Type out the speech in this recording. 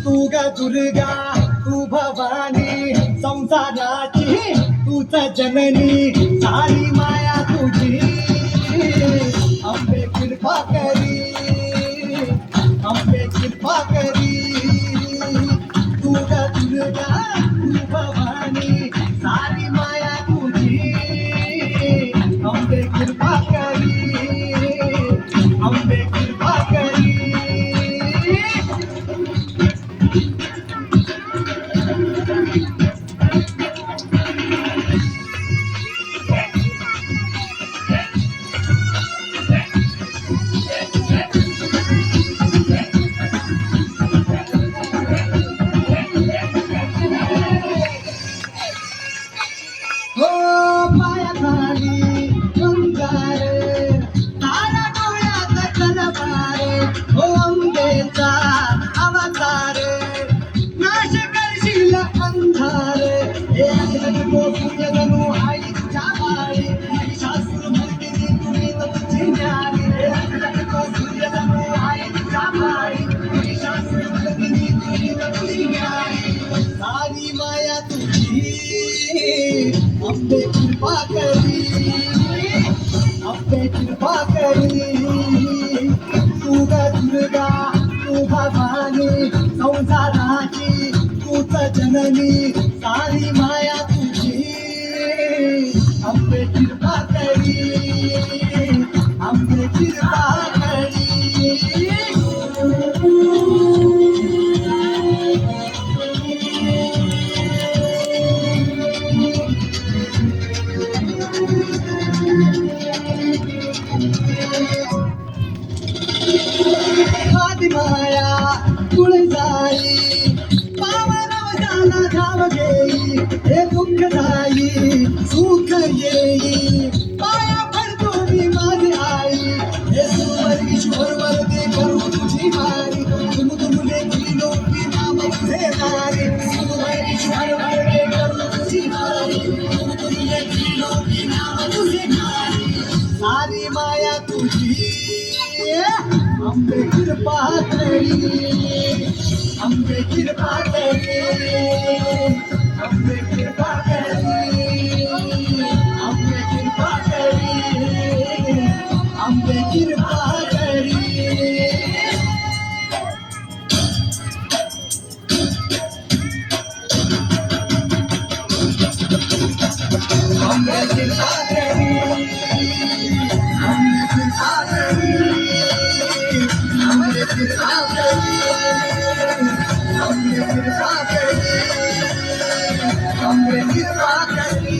तू ग दुर्गा तू भवानी संसाराची तूच जननी सारी माया तुझी अंबे कृपा करी अंबे कृपा करी तू ग दुर्गा तू भवानी सारी माया तुझी अंबे कृपा करी अंबे कृपा करी हो पायाखाली अंगार तारा डोळ्यात तलवार हो अंबेचा अवतार नाश करशील अंधार हे नको सूर्यगणू आईच्या माळी महिषासूर मर्दिनी तुम्ही तुझी न्यारी हे नको सूर्यगणू आईच्या माळी महिषासूर मर्दिनी तुम्ही तुझी न्यारी सारी माया तुझी अंबे कृपा करी अंबे कृपा करी तू ग दुर्गा तू भवानी संसाराची तूच जननी सारी माया तुझी अंबे कृपा करी अंबे कृपा करी माया तुळजाई पावनव झाला धाव घेई हे दुःख जाई सुख येई पाया पडतो मी माझी आई हे सुवर ईश्वर वरदे करू तुझी मारी तुम तुमले तुझी लोकी नाम तुझे नारी सुवर ईश्वर वरदे करू तुझी मारी तुम तुमले तुझी लोकी नाम तुझे नारी सारी माया तुझी अंबे कृपा करी अंबे कृपा करी अंबे कृपा करी अंबे कृपा करी अंबे कृपा करी अंबे कृपा करी अंबे कृपा करी अंबे कृपा करी अंबे कृपा करी अंबे कृपा करी